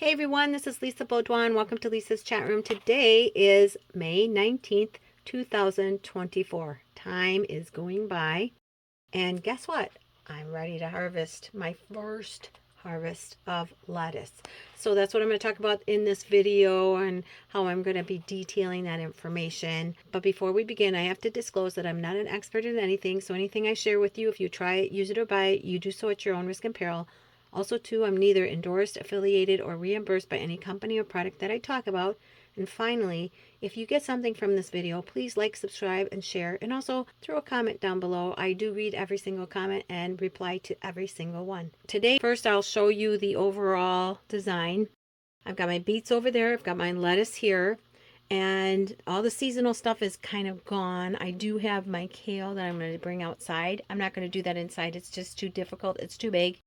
Hey everyone, this is Lisa Baudouin. Welcome to Lisa's Chat Room. Today is May 19th, 2024. Time is going by. And guess what? I'm ready to harvest my first harvest of lettuce. So that's what I'm going to talk about in this video and how I'm going to be detailing that information. But before we begin, I have to disclose that I'm not an expert in anything. So anything I share with you, if you try it, use it, or buy it, you do so at your own risk and peril. Also, too, I'm neither endorsed, affiliated, or reimbursed by any company or product that I talk about. And finally, if you get something from this video, please like, subscribe, and share. And also throw a comment down below. I do read every single comment and reply to every single one. Today, first I'll show you the overall design. I've got my beets over there. I've got my lettuce here. And all the seasonal stuff is kind of gone. I do have my kale that I'm going to bring outside. I'm not going to do that inside. It's just too difficult. It's too big.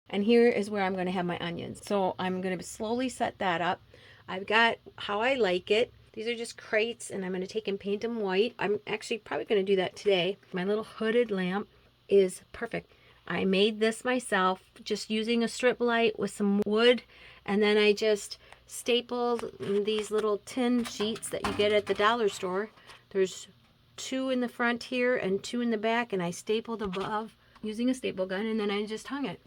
And here is where I'm going to have my onions. So I'm going to slowly set that up. I've got how I like it. These are just crates, and I'm going to take and paint them white. I'm actually probably going to do that today. My little hooded lamp is perfect. I made this myself just using a strip light with some wood, and then I just stapled these little tin sheets that you get at the dollar store. There's 2 in the front here and 2 in the back, and I stapled above using a staple gun, and then I just hung it.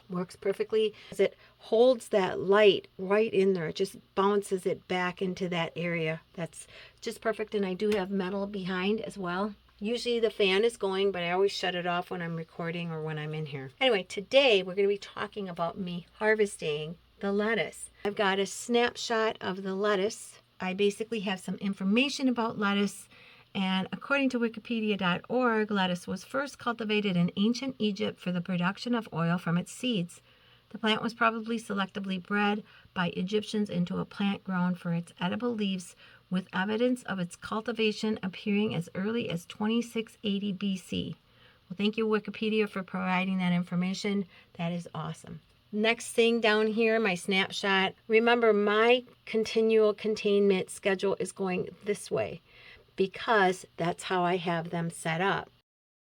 Works perfectly as it holds that light right in there. It just bounces it back into that area. That's just perfect. And I do have metal behind as well. Usually the fan is going, but I always shut it off when I'm recording or when I'm in here. Anyway, today we're going to be talking about me harvesting the lettuce. I've got a snapshot of the lettuce. I basically have some information about lettuce. And according to Wikipedia.org, lettuce was first cultivated in ancient Egypt for the production of oil from its seeds. The plant was probably selectively bred by Egyptians into a plant grown for its edible leaves, with evidence of its cultivation appearing as early as 2680 BC. Well, thank you, Wikipedia, for providing that information. That is awesome. Next thing down here, my snapshot. Remember, my continual containment schedule is going this way, because that's how I have them set up.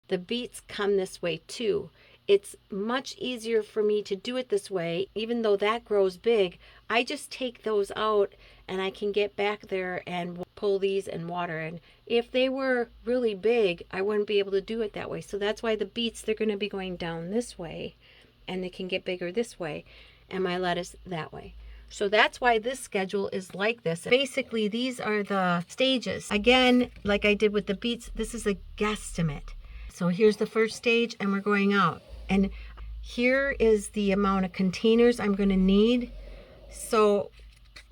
The beets come this way too. It's much easier for me to do it this way. Even though that grows big, I just take those out and I can get back there and pull these and water. And if they were really big, I wouldn't be able to do it that way. So that's why the beets, they're going to be going down this way, and they can get bigger this way, and my lettuce that way. So that's why this schedule is like this. Basically, these are the stages. Again, like I did with the beets, this is a guesstimate. So here's the first stage, and we're going out. And here is the amount of containers I'm going to need. So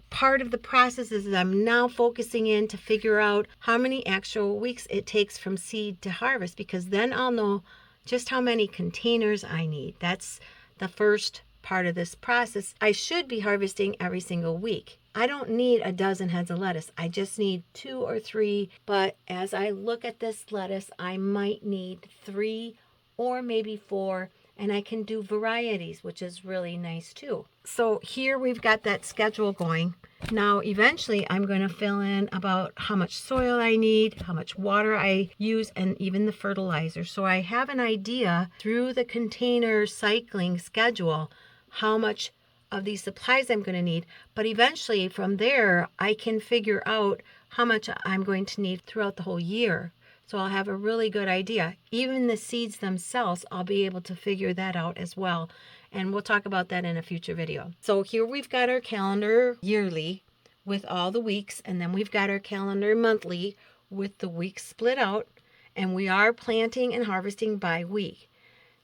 part of the process is that I'm now focusing in to figure out how many actual weeks it takes from seed to harvest, because then I'll know just how many containers I need. That's the first part of this process. I should be harvesting every single week. I don't need a dozen heads of lettuce. I just need 2 or 3. But as I look at this lettuce, I might need 3 or maybe 4. And I can do varieties, which is really nice too. So here we've got that schedule going. Now, eventually, I'm going to fill in about how much soil I need, how much water I use, and even the fertilizer. So I have an idea through the container cycling schedule how much of these supplies I'm going to need. But eventually, from there, I can figure out how much I'm going to need throughout the whole year. So I'll have a really good idea. Even the seeds themselves, I'll be able to figure that out as well. And we'll talk about that in a future video. So here we've got our calendar yearly with all the weeks. And then we've got our calendar monthly with the weeks split out. And we are planting and harvesting by week.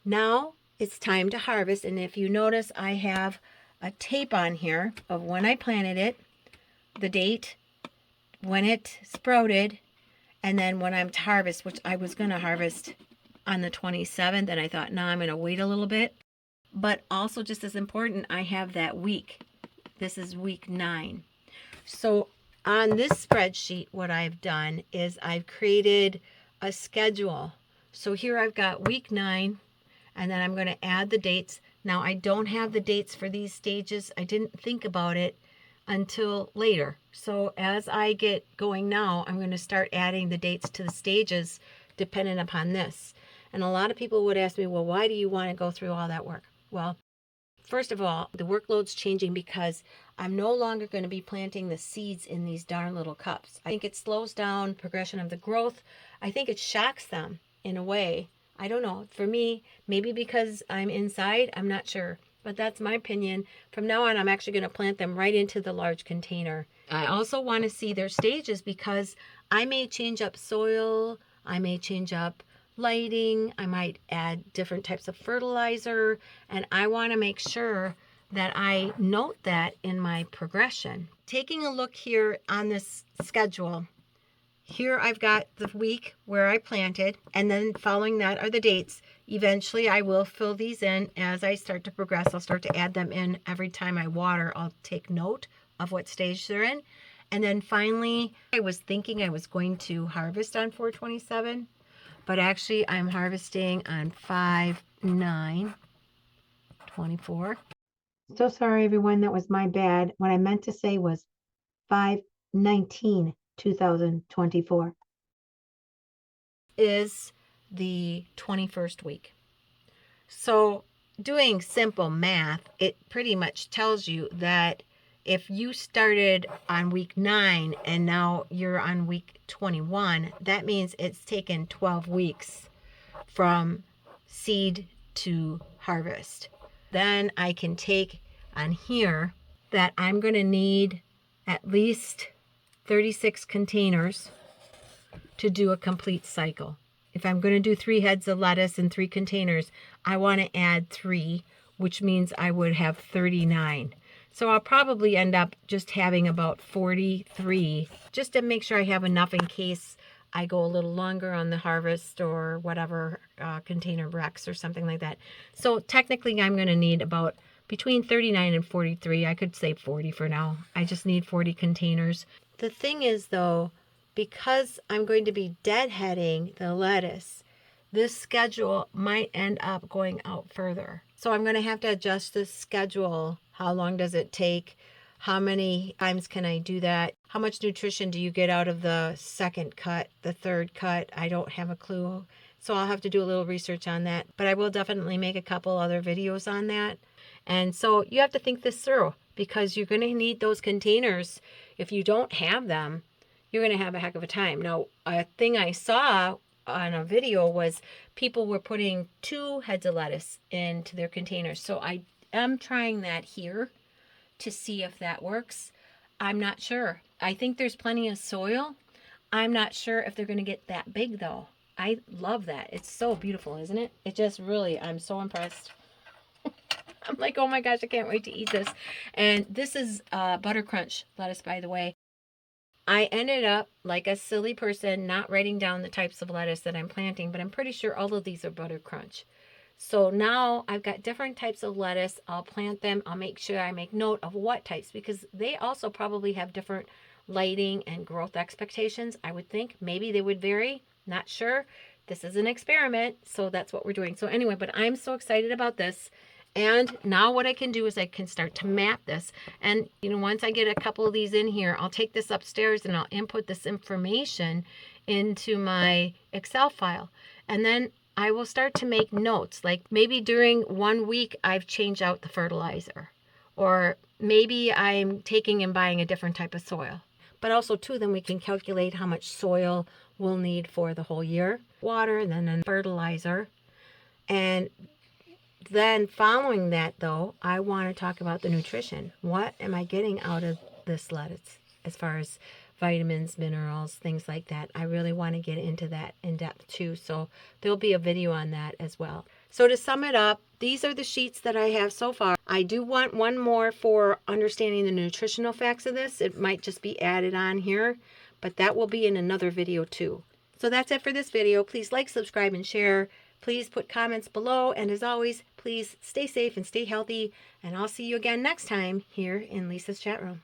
Now it's time to harvest. And if you notice, I have a tape on here of when I planted it, the date, when it sprouted, and then when I'm to harvest, which I was going to harvest on the 27th, and I thought, no, I'm going to wait a little bit. But also, just as important, I have that week. This is week 9. So on this spreadsheet, what I've done is I've created a schedule. So here I've got week 9, and then I'm going to add the dates. Now, I don't have the dates for these stages. I didn't think about it until later. So as I get going now, I'm going to start adding the dates to the stages dependent upon this. And a lot of people would ask me, well, why do you want to go through all that work? Well, First of all, the workload's changing because I'm no longer going to be planting the seeds in these darn little cups. I think it slows down progression of the growth. I think it shocks them in a way. I don't know. For me, maybe because I'm inside, I'm not sure. But that's my opinion. From now on, I'm actually going to plant them right into the large container. I also want to see their stages because I may change up soil. I may change up lighting. I might add different types of fertilizer. And I want to make sure that I note that in my progression. Taking a look here on this schedule, here I've got the week where I planted, and then following that are the dates. Eventually I will fill these in as I start to progress. I'll start to add them in every time I water. I'll take note of what stage they're in. And then finally, I was thinking I was going to harvest on 4/27, but actually I'm harvesting on 5/9/24. So sorry everyone, that was my bad. What I meant to say was 5/19/2024 is the 21st week. So doing simple math, it pretty much tells you that if you started on week 9 and now you're on week 21, that means it's taken 12 weeks from seed to harvest. Then I can take on here that I'm going to need at least 36 containers to do a complete cycle. If I'm going to do 3 heads of lettuce in 3 containers, I want to add 3, which means I would have 39. So I'll probably end up just having about 43, just to make sure I have enough in case I go a little longer on the harvest or whatever, container breaks or something like that. So technically I'm going to need about between 39 and 43. I could say 40 for now. I just need 40 containers. The thing is though, because I'm going to be deadheading the lettuce, this schedule might end up going out further. So I'm going to have to adjust this schedule. How long does it take? How many times can I do that? How much nutrition do you get out of the second cut, the third cut? I don't have a clue. So I'll have to do a little research on that. But I will definitely make a couple other videos on that. And so you have to think this through because you're going to need those containers. If you don't have them, you're going to have a heck of a time. Now, a thing I saw on a video was people were putting 2 heads of lettuce into their containers. So I am trying that here to see if that works. I'm not sure. I think there's plenty of soil. I'm not sure if they're going to get that big though. I love that. It's so beautiful, isn't it? It just really, I'm so impressed. I'm like, oh my gosh, I can't wait to eat this. And this is Butter Crunch lettuce, by the way. I ended up, like a silly person, not writing down the types of lettuce that I'm planting, but I'm pretty sure all of these are Butter Crunch. So now I've got different types of lettuce. I'll plant them. I'll make sure I make note of what types because they also probably have different lighting and growth expectations. I would think maybe they would vary. Not sure. This is an experiment, so that's what we're doing. So anyway, but I'm so excited about this. And now what I can do is I can start to map this. And, you know, once I get a couple of these in here, I'll take this upstairs and I'll input this information into my Excel file. And then I will start to make notes. Like maybe during 1 week, I've changed out the fertilizer. Or maybe I'm taking and buying a different type of soil. But also, too, then we can calculate how much soil we'll need for the whole year. Water, and then fertilizer. And then following that, though, I want to talk about the nutrition. What am I getting out of this lettuce as far as vitamins, minerals, things like that? I really want to get into that in depth too. So there'll be a video on that as well. So to sum it up, these are the sheets that I have so far. I do want one more for understanding the nutritional facts of this. It might just be added on here, but that will be in another video too. So that's it for this video. Please like, subscribe, and share. Please put comments below. And as always, please stay safe and stay healthy. And I'll see you again next time here in Lisa's chat room.